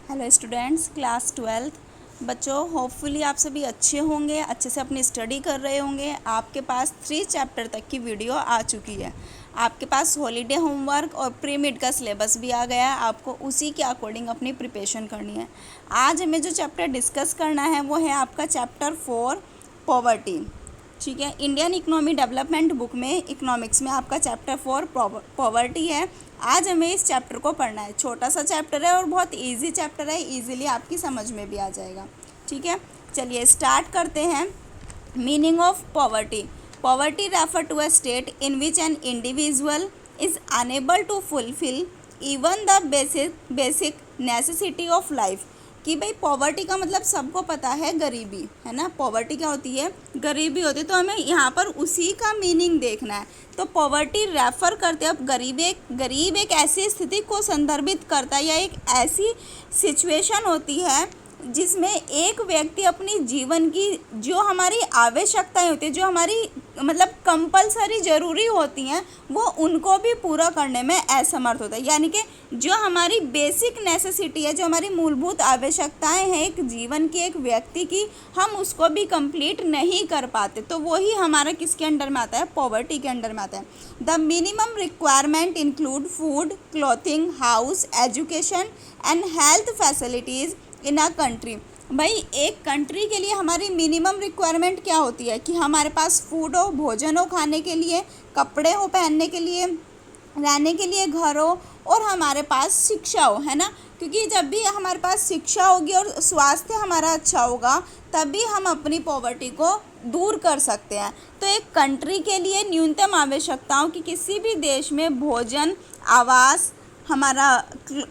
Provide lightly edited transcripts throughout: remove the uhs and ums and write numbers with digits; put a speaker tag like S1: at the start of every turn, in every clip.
S1: Hello students, class 12th बच्चों, hopefully आप सभी अच्छे होंगे, अच्छे से अपनी स्टडी कर रहे होंगे। आपके पास 3 चैप्टर तक की वीडियो आ चुकी है। आपके पास हॉलीडे होमवर्क और प्री मिड का सिलेबस भी आ गया है। आपको उसी के अकॉर्डिंग अपनी प्रिपरेशन करनी है। आज हमें जो चैप्टर डिस्कस करना है वो है आपका चैप्टर 4 पॉवर्टी। ठीक है, इंडियन इकोनॉमी डेवलपमेंट बुक में इकोनॉमिक्स में आपका चैप्टर 4 पॉवर्टी है। आज हमें इस चैप्टर को पढ़ना है। छोटा सा चैप्टर है और बहुत इजी चैप्टर है, इजीली आपकी समझ में भी आ जाएगा। ठीक है, चलिए स्टार्ट करते हैं। Meaning of poverty. Poverty refer to a state in which an individual is unable to fulfill even the basic necessity of life. कि भाई पॉवर्टी का मतलब सबको पता है गरीबी, है ना। पॉवर्टी क्या होती है? गरीबी होती है। तो हमें यहाँ पर उसी का मीनिंग देखना है। तो पॉवर्टी रेफर करते हैं, अब गरीब एक ऐसी स्थिति को संदर्भित करता है या एक ऐसी सिचुएशन होती है जिसमें एक व्यक्ति अपनी जीवन की जो हमारी आवश्यकताएं होती है, जो हमारी मतलब कंपलसरी ज़रूरी होती हैं, वो उनको भी पूरा करने में असमर्थ होता है। यानी कि जो हमारी बेसिक नेसेसिटी है, जो हमारी मूलभूत आवश्यकताएं हैं एक जीवन की, एक व्यक्ति की, हम उसको भी कंप्लीट नहीं कर पाते। तो वही हमारा किसके अंडर में आता है? पॉवर्टी के अंडर में आता है। The minimum requirement include food, clothing, house, education and health facilities in a country. भाई एक कंट्री के लिए हमारी मिनिमम रिक्वायरमेंट क्या होती है? कि हमारे पास फूड हो, भोजन हो खाने के लिए, कपड़े हो पहनने के लिए, रहने के लिए घर हो, और हमारे पास शिक्षा हो, है ना। क्योंकि जब भी हमारे पास शिक्षा होगी और स्वास्थ्य हमारा अच्छा होगा तभी हम अपनी पॉवर्टी को दूर कर सकते हैं। तो एक कंट्री के लिए न्यूनतम आवश्यकताओं की किसी भी देश में भोजन, आवास, हमारा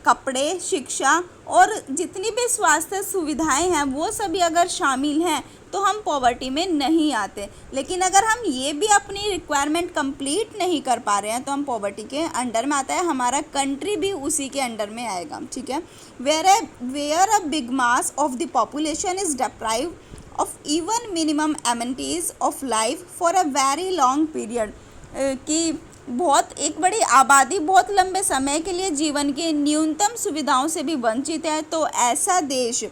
S1: कपड़े, शिक्षा और जितनी भी स्वास्थ्य सुविधाएं हैं वो सभी अगर शामिल हैं तो हम पॉवर्टी में नहीं आते। लेकिन अगर हम ये भी अपनी रिक्वायरमेंट कंप्लीट नहीं कर पा रहे हैं तो हम पॉवर्टी के अंडर में आता है। हमारा कंट्री भी उसी के अंडर में आएगा। ठीक है, where a big mass of the population is deprived of even minimum amenities of life for a very long period. कि बहुत एक बड़ी आबादी बहुत लंबे समय के लिए जीवन की न्यूनतम सुविधाओं से भी वंचित है, तो ऐसा देश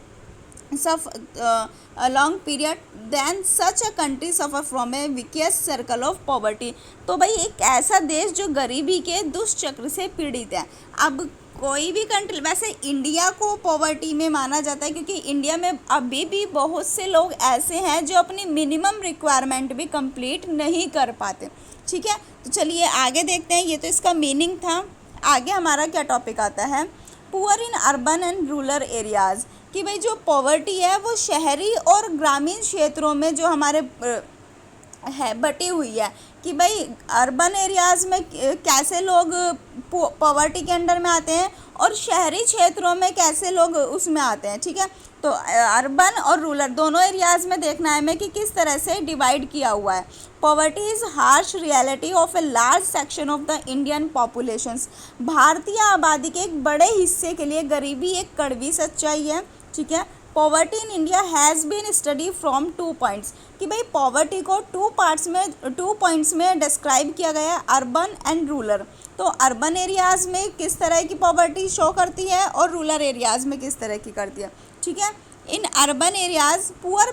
S1: long period then such a country suffer from a vicious circle of poverty. तो भाई एक ऐसा देश जो गरीबी के दुष्चक्र से पीड़ित है। अब कोई भी कंट्री, वैसे इंडिया को पॉवर्टी में माना जाता है क्योंकि इंडिया में अभी भी बहुत से लोग ऐसे हैं जो अपनी मिनिमम रिक्वायरमेंट भी कंप्लीट नहीं कर पाते। ठीक है, तो चलिए आगे देखते हैं। ये तो इसका मीनिंग था। आगे हमारा क्या टॉपिक आता है? Poor in urban and rural areas. कि भाई जो पॉवर्टी है वो शहरी और ग्रामीण क्षेत्रों में जो हमारे है बटी हुई है। कि भाई अर्बन एरियाज़ में कैसे लोग पॉवर्टी के अंडर में आते हैं और शहरी क्षेत्रों में कैसे लोग उसमें आते हैं। ठीक है, तो अर्बन और रूरल दोनों एरियाज़ में देखना है हमें कि किस तरह से डिवाइड किया हुआ है। Poverty is harsh reality of a large section of the Indian populations. भारतीय आबादी के एक बड़े हिस्से के लिए गरीबी एक कड़वी सच्चाई है। ठीक है, poverty in India has been study from 2 points. कि भाई पॉवर्टी को 2 पॉइंट्स में डिस्क्राइब किया गया है, अर्बन एंड रूरल। तो अर्बन एरियाज़ में किस तरह की पॉवर्टी शो करती है और रूरल एरियाज़ में किस तरह की करती है। ठीक है, in urban areas poor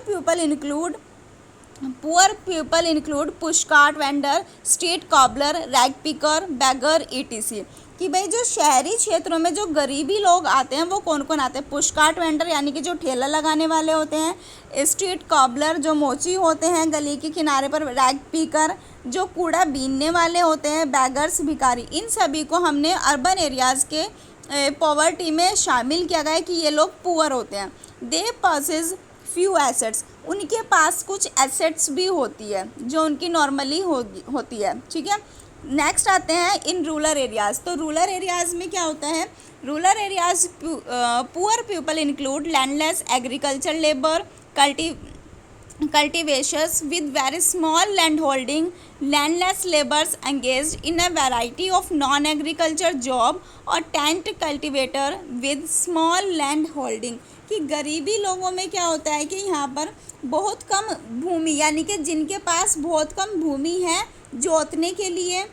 S1: people include pushcart vendor, street cobbler, rag picker, beggar, etc। कि भाई जो शहरी क्षेत्रों में जो गरीबी लोग आते हैं वो कौन कौन आते हैं? पुशकार्ट वेंडर यानी कि जो ठेला लगाने वाले होते हैं, स्ट्रीट कॉबलर जो मोची होते हैं गली के किनारे पर, रैग पिकर जो कूड़ा बीनने वाले होते हैं, बैगर्स भिखारी। इन सभी को हमने अर्बन एरियाज़ के पॉवर्टी में शामिल किया गया है कि ये लोग पुअर होते हैं। दे पॉसेस फ्यू एसेट्स, उनके पास कुछ एसेट्स भी होती है जो उनकी नॉर्मली होती है। ठीक है, नेक्स्ट आते हैं इन रूरल एरियाज़। तो रूरल एरियाज़ में क्या होता है? Rural areas poor people include landless, agriculture labour, cultivations with very small land holding, landless laborers engaged in a variety of non-agriculture job और tent cultivator with small land holding। कि गरीबी लोगों में क्या होता है कि यहाँ पर बहुत कम भूमि, यानी कि जिनके पास बहुत कम भूमि है जोतने के लिए,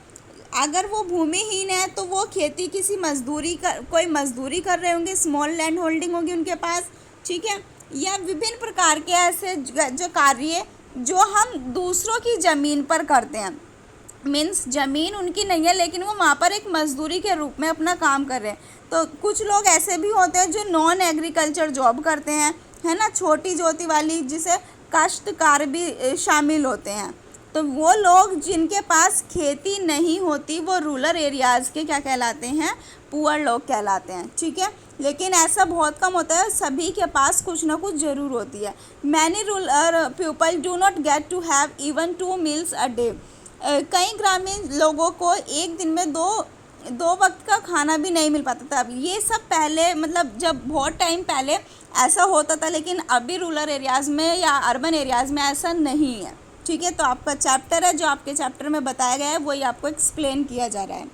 S1: अगर वो भूमिहीन है तो वो खेती किसी कोई मजदूरी कर रहे होंगे, स्मॉल लैंड होल्डिंग होगी उनके पास, ठीक है। या विभिन्न प्रकार के ऐसे जो कार्य जो हम दूसरों की ज़मीन पर करते हैं, मीन्स ज़मीन उनकी नहीं है लेकिन वो वहाँ पर एक मजदूरी के रूप में अपना काम कर रहे हैं। तो कुछ लोग ऐसे भी होते हैं जो नॉन एग्रीकल्चर जॉब करते हैं, है ना, छोटी जोती वाली, जिसे काश्तकार भी शामिल होते हैं। तो वो लोग जिनके पास खेती नहीं होती वो रूरल एरियाज़ के क्या कहलाते हैं, पुअर लोग कहलाते हैं, ठीक है। लेकिन ऐसा बहुत कम होता है, सभी के पास कुछ ना कुछ ज़रूर होती है। Many rural people do not get to have even 2 meals a day. कई ग्रामीण लोगों को एक दिन में दो वक्त का खाना भी नहीं मिल पाता था। ये सब पहले, मतलब जब बहुत टाइम पहले ऐसा होता था, लेकिन अभी रूरल एरियाज़ में या अर्बन एरियाज़ में ऐसा नहीं है, ठीक है। तो आपका चैप्टर है, जो आपके चैप्टर में बताया गया है वही आपको एक्सप्लेन किया जा रहा है।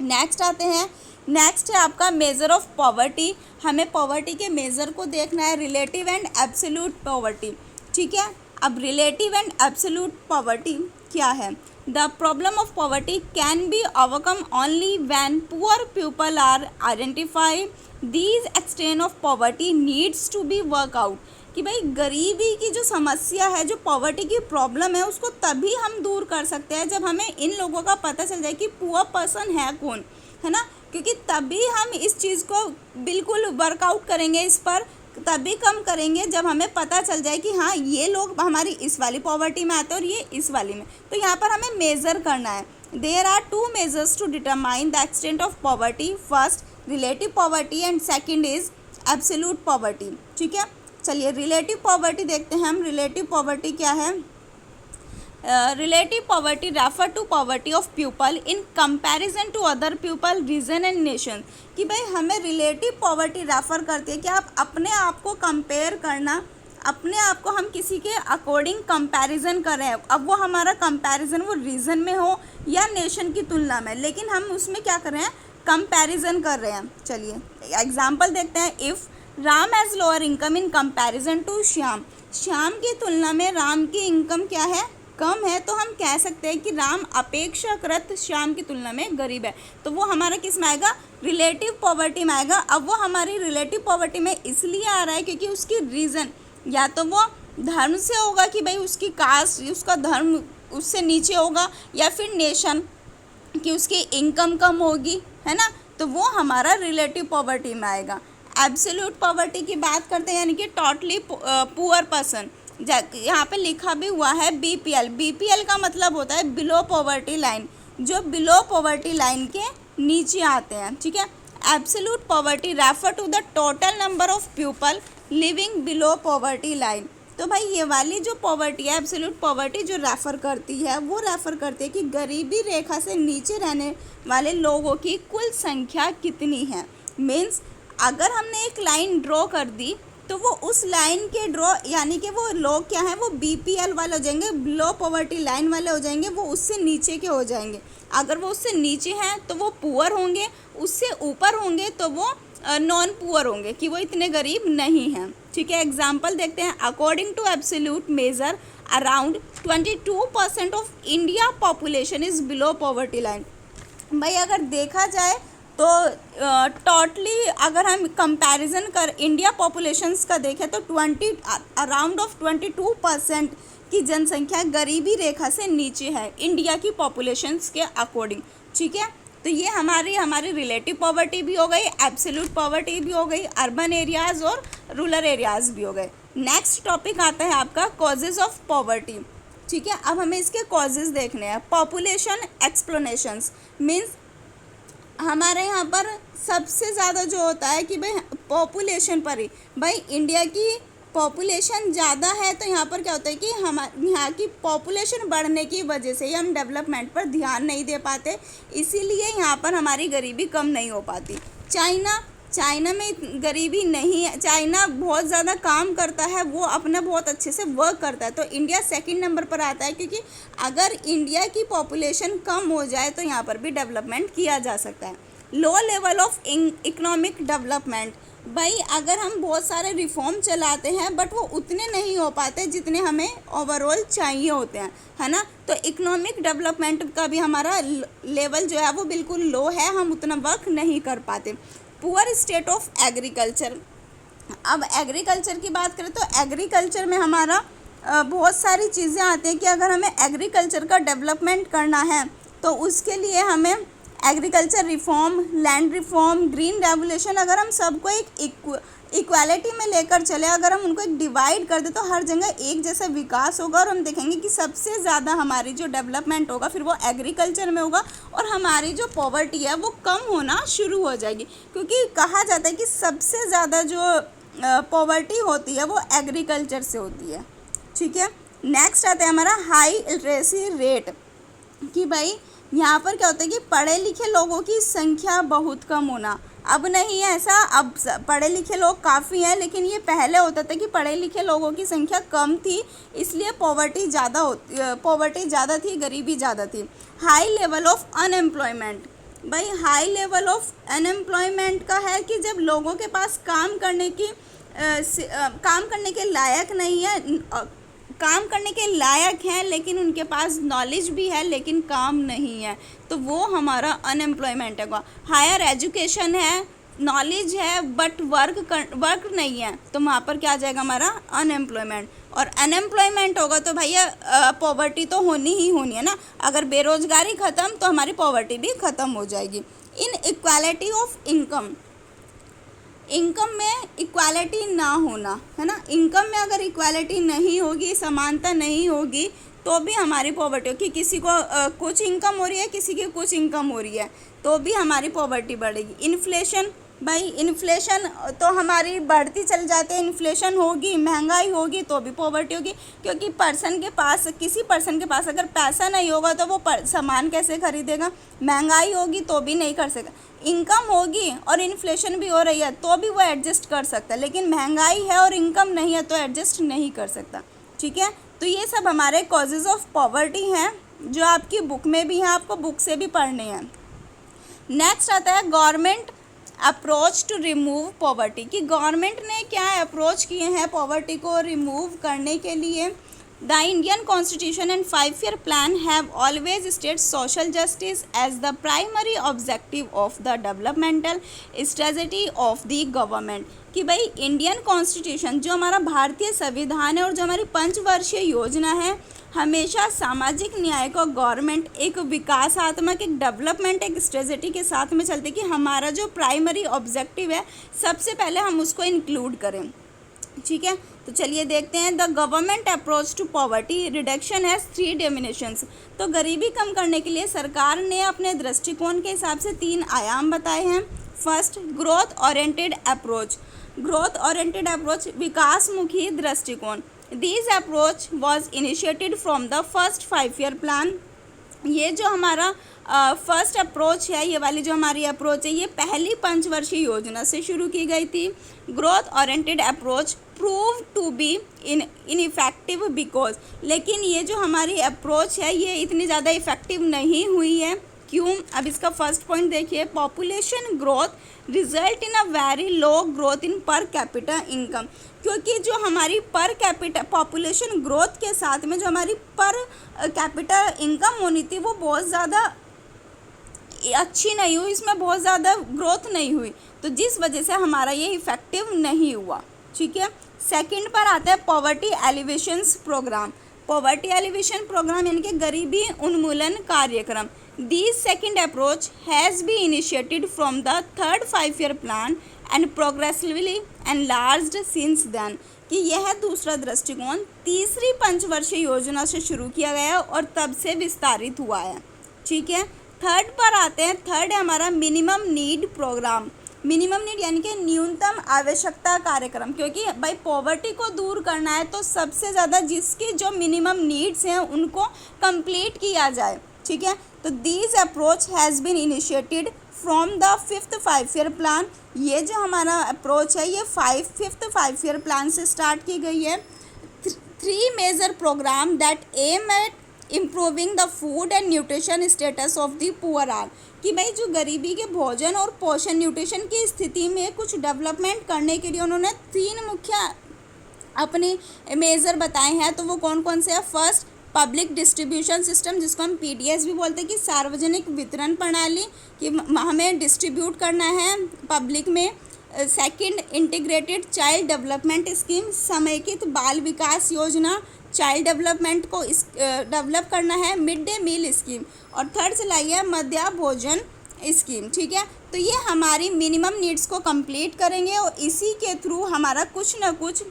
S1: नेक्स्ट आते हैं, नेक्स्ट है आपका मेज़र ऑफ पॉवर्टी। हमें पॉवर्टी के मेज़र को देखना है, रिलेटिव एंड एब्सोल्यूट पॉवर्टी, ठीक है। अब रिलेटिव एंड एब्सोल्यूट पॉवर्टी क्या है? The problem of poverty can be overcome only when poor people are identify these extent of poverty needs to be work out. कि भाई गरीबी की जो समस्या है, जो पॉवर्टी की प्रॉब्लम है, उसको तभी हम दूर कर सकते हैं जब हमें इन लोगों का पता चल जाए कि पुअर पर्सन है कौन, है ना। क्योंकि तभी हम इस चीज़ को बिल्कुल वर्कआउट करेंगे, इस पर तभी कम करेंगे जब हमें पता चल जाए कि हाँ ये लोग हमारी इस वाली पॉवर्टी में आते हैं और ये इस वाली में। तो यहाँ पर हमें मेज़र करना है। There are 2 measures to determine the extent of poverty. First relative poverty and second is absolute poverty, ठीक है। चलिए रिलेटिव पॉवर्टी देखते हैं हम। रिलेटिव पॉवर्टी क्या है? Relative poverty refer to poverty of people in comparison to other people, region and nation. कि भाई हमें रिलेटिव पॉवर्टी रेफर करती है कि आप अपने आप को कंपेयर करना, अपने आप को हम किसी के अकॉर्डिंग कंपैरिजन कर रहे हैं। अब वो हमारा कंपैरिजन वो रीजन में हो या नेशन की तुलना में, लेकिन हम उसमें क्या कर रहे हैं, कंपैरिजन कर रहे हैं। चलिए एग्जाम्पल देखते हैं। If Ram has lower income in comparison to Shyam. Shyam की तुलना में राम की इनकम क्या है, कम है, तो हम कह सकते हैं कि राम अपेक्षाकृत श्याम की तुलना में गरीब है। तो वो हमारा किस में आएगा, रिलेटिव पॉवर्टी में आएगा। अब वो हमारी रिलेटिव पॉवर्टी में इसलिए आ रहा है क्योंकि उसकी रीज़न या तो वो धर्म से होगा कि भाई उसकी कास्ट, उसका धर्म उससे नीचे होगा, या फिर नेशन कि उसकी इनकम कम होगी, है ना। तो वो हमारा रिलेटिव पॉवर्टी में आएगा। एब्सोल्यूट पॉवर्टी की बात करते हैं, यानी कि टोटली पुअर पर्सन। यहाँ पे लिखा भी हुआ है बीपीएल। बीपीएल का मतलब होता है बिलो पॉवर्टी लाइन, जो बिलो पॉवर्टी लाइन के नीचे आते हैं, ठीक है। Absolute poverty refer to the total number of people living below poverty line. तो भाई ये वाली जो पॉवर्टी है, एब्सोल्यूट पॉवर्टी जो रेफ़र करती है, वो रेफ़र करती है कि गरीबी रेखा से नीचे रहने वाले लोगों की कुल संख्या कितनी है। मीन्स अगर हमने एक लाइन ड्रॉ कर दी तो वो उस लाइन के ड्रॉ, यानी कि वो लोग क्या हैं, वो बीपीएल वाले हो जाएंगे, बिलो पॉवर्टी लाइन वाले हो जाएंगे, वो उससे नीचे के हो जाएंगे। अगर वो उससे नीचे हैं तो वो पुअर होंगे, उससे ऊपर होंगे तो वो नॉन पुअर होंगे, कि वो इतने गरीब नहीं हैं, ठीक है। एग्जाम्पल देखते हैं। According to absolute measure around 22% of India population is below poverty line. भाई अगर देखा जाए तो टोटली अगर हम कंपैरिजन कर इंडिया पॉपुलेशंस का देखें तो अराउंड ऑफ 22% की जनसंख्या गरीबी रेखा से नीचे है इंडिया की पॉपुलेशंस के अकॉर्डिंग, ठीक है। तो ये हमारी रिलेटिव पॉवर्टी भी हो गई, एब्सोल्यूट पॉवर्टी भी हो गई, अर्बन एरियाज़ और रूरल एरियाज़ भी हो गए। नेक्स्ट टॉपिक आता है आपका कॉजेज़ ऑफ पॉवर्टी, ठीक है। अब हमें इसके कॉजेज़ देखने हैं। पॉपुलेशन एक्सप्लेनेशंस मीन्स हमारे यहाँ पर सबसे ज़्यादा जो होता है कि भाई पॉपुलेशन पर ही, भाई इंडिया की पॉपुलेशन ज़्यादा है तो यहाँ पर क्या होता है कि हमारे यहाँ की पॉपुलेशन बढ़ने की वजह से ही हम डेवलपमेंट पर ध्यान नहीं दे पाते, इसीलिए यहाँ पर हमारी गरीबी कम नहीं हो पाती। चाइना में गरीबी नहीं है, चाइना बहुत ज़्यादा काम करता है, वो अपना बहुत अच्छे से वर्क करता है, तो इंडिया सेकंड नंबर पर आता है, क्योंकि अगर इंडिया की पॉपुलेशन कम हो जाए तो यहाँ पर भी डेवलपमेंट किया जा सकता है। Low level of economic development भाई अगर हम बहुत सारे रिफॉर्म चलाते हैं बट वो उतने नहीं हो पाते जितने हमें ओवरऑल चाहिए होते हैं, है ना। तो इकोनॉमिक डेवलपमेंट का भी हमारा लेवल जो है वो बिल्कुल लो है, हम उतना वर्क नहीं कर पाते। Poor state of agriculture. अब एग्रीकल्चर की बात करें तो एग्रीकल्चर में हमारा बहुत सारी चीज़ें आती हैं कि अगर हमें एग्रीकल्चर का डेवलपमेंट करना है तो उसके लिए हमें agriculture reform, land reform, green revolution, अगर हम सबको एक इक्वालिटी में लेकर चले, अगर हम उनको एक डिवाइड कर दे तो हर जगह एक जैसा विकास होगा और हम देखेंगे कि सबसे ज़्यादा हमारी जो डेवलपमेंट होगा फिर वो एग्रीकल्चर में होगा और हमारी जो पॉवर्टी है वो कम होना शुरू हो जाएगी, क्योंकि कहा जाता है कि सबसे ज़्यादा जो पॉवर्टी होती है वो एग्रीकल्चर से होती है। ठीक है, नेक्स्ट आता है हमारा हाई लिटरेसी रेट, कि भाई यहाँ पर क्या होता है कि पढ़े लिखे लोगों की संख्या बहुत कम होना। अब नहीं है ऐसा, अब पढ़े लिखे लोग काफ़ी हैं, लेकिन ये पहले होता था कि पढ़े लिखे लोगों की संख्या कम थी इसलिए पॉवर्टी ज़्यादा थी, गरीबी ज़्यादा थी। High level of unemployment. भाई हाई लेवल ऑफ अनएम्प्लॉयमेंट का है कि जब लोगों के पास काम करने के लायक नहीं है, काम करने के लायक हैं लेकिन उनके पास नॉलेज भी है लेकिन काम नहीं है, तो वो हमारा अनएम्प्लॉयमेंट है। हायर एजुकेशन है, नॉलेज है बट वर्क नहीं है, तो वहाँ पर क्या आ जाएगा हमारा अनएम्प्लॉयमेंट। और अनएम्प्लॉयमेंट होगा तो भैया पॉवर्टी तो होनी ही होनी है ना। अगर बेरोजगारी ख़त्म तो हमारी पॉवर्टी भी ख़त्म हो जाएगी। इन इक्वालिटी ऑफ इनकम, इनकम में इक्वालिटी ना होना, है ना। इनकम में अगर इक्वालिटी नहीं होगी, समानता नहीं होगी, तो भी हमारी पॉवर्टी होगी। किसी को कुछ इनकम हो रही है, किसी की कुछ इनकम हो रही है, तो भी हमारी पॉवर्टी बढ़ेगी। इन्फ्लेशन, भाई इन्फ्लेशन तो हमारी बढ़ती चल जाती है, इन्फ्लेशन होगी, महंगाई होगी तो भी पॉवर्टी होगी, क्योंकि किसी पर्सन के पास अगर पैसा नहीं होगा तो वो सामान कैसे खरीदेगा। महंगाई होगी तो भी नहीं कर सकेगा। इनकम होगी और इन्फ्लेशन भी हो रही है तो भी वो एडजस्ट कर सकता है, लेकिन महंगाई है और इनकम नहीं है तो एडजस्ट नहीं कर सकता। ठीक है, तो ये सब हमारे कॉजेज़ ऑफ पॉवर्टी हैं जो आपकी बुक में भी हैं, आपको बुक से भी पढ़ने हैं। नेक्स्ट आता है government approach to remove poverty, कि गवर्नमेंट ने क्या अप्रोच किए हैं पॉवर्टी को रिमूव करने के लिए। The Indian constitution and 5-year plan have always state social justice as the primary objective of the developmental strategy of the government, कि भाई इंडियन कॉन्स्टिट्यूशन जो हमारा भारतीय संविधान है और जो हमारी 5 वर्षीय योजना है, हमेशा सामाजिक न्याय को गवर्नमेंट एक विकासात्मक, एक डेवलपमेंट, एक स्ट्रेटजी के साथ में चलते कि हमारा जो प्राइमरी ऑब्जेक्टिव है सबसे पहले हम उसको इंक्लूड करें। ठीक है, तो चलिए देखते हैं। The government approach to poverty reduction has 3 dimensions. तो गरीबी कम करने के लिए सरकार ने अपने दृष्टिकोण के हिसाब से 3 आयाम बताए हैं। First, growth oriented approach. Growth oriented approach, विकासमुखी दृष्टिकोण। This approach was initiated from the first 5-year plan. ये जो हमारा फर्स्ट अप्रोच है, ये वाली जो हमारी अप्रोच है, ये पहली 5 वर्षीय योजना से शुरू की गई थी। Growth oriented approach prove to be ineffective because, लेकिन ये जो हमारी अप्रोच है ये इतनी ज़्यादा इफ़ेक्टिव नहीं हुई है। क्यों? अब इसका फर्स्ट पॉइंट देखिए, population growth result in a very low growth in per capita income, क्योंकि जो हमारी पर कैपिटा पॉपुलेशन ग्रोथ के साथ में जो हमारी पर कैपिटा इनकम होनी थी वो बहुत ज़्यादा अच्छी नहीं हुई, इसमें बहुत ज़्यादा ग्रोथ नहीं हुई, तो जिस वजह से हमारा ये इफ़ेक्टिव नहीं हुआ। ठीक है, सेकंड पर आता है poverty elevations programme. Poverty elevation programme यानी कि गरीबी उन्मूलन कार्यक्रम। This second approach has be initiated from the third 5-year plan and progressively enlarged since then, कि यह दूसरा दृष्टिकोण तीसरी 5 वर्षीय योजना से शुरू किया गया और तब से विस्तारित हुआ है। ठीक है, थर्ड पर आते हैं। थर्ड है हमारा minimum need programme. Minimum need यानी कि न्यूनतम आवश्यकता कार्यक्रम, क्योंकि भाई पॉवर्टी को दूर करना है तो सबसे ज़्यादा जिसकी जो मिनिमम नीड्स हैं उनको कंप्लीट किया जाए। ठीक है, तो this approach has been initiated from the 5th 5-year plan. ये जो हमारा अप्रोच है ये 5th 5-year प्लान से स्टार्ट की गई है। 3 major programme that aim at improving the food and nutrition status of the poor are, कि भाई जो गरीबी के भोजन और पोषण न्यूट्रिशन की स्थिति में कुछ डेवलपमेंट करने के लिए उन्होंने 3 मुख्य अपने मेजर बताए हैं। तो वो कौन कौन से हैं? फर्स्ट, पब्लिक डिस्ट्रीब्यूशन सिस्टम, जिसको हम पीडीएस भी बोलते हैं, कि सार्वजनिक वितरण प्रणाली, कि हमें डिस्ट्रीब्यूट करना है पब्लिक में। Second, integrated child development scheme, समेकित बाल विकास योजना, चाइल्ड डेवलपमेंट को डेवलप करना है। Mid day meal scheme. और थर्ड चलाई है मध्याह्न भोजन स्कीम। ठीक है, तो ये हमारी मिनिमम नीड्स को कंप्लीट करेंगे और इसी के थ्रू हमारा कुछ ना कुछ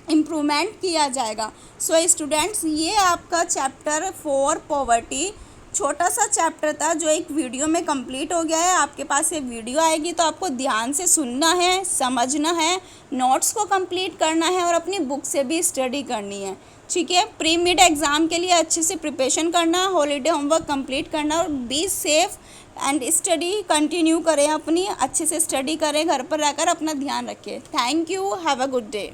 S1: इम्प्रूवमेंट किया जाएगा। सो स्टूडेंट्स, ये आपका चैप्टर 4 पॉवर्टी छोटा सा चैप्टर था जो एक वीडियो में कंप्लीट हो गया है। आपके पास ये वीडियो आएगी तो आपको ध्यान से सुनना है, समझना है, नोट्स को कंप्लीट करना है और अपनी बुक से भी स्टडी करनी है। ठीक है, प्री मिड एग्ज़ाम के लिए अच्छे से प्रिपरेशन करना, हॉलीडे होमवर्क कंप्लीट करना और be safe and study continue करें, अपनी अच्छे से स्टडी करें, घर पर रहकर अपना ध्यान रखें। Thank you, have a good day.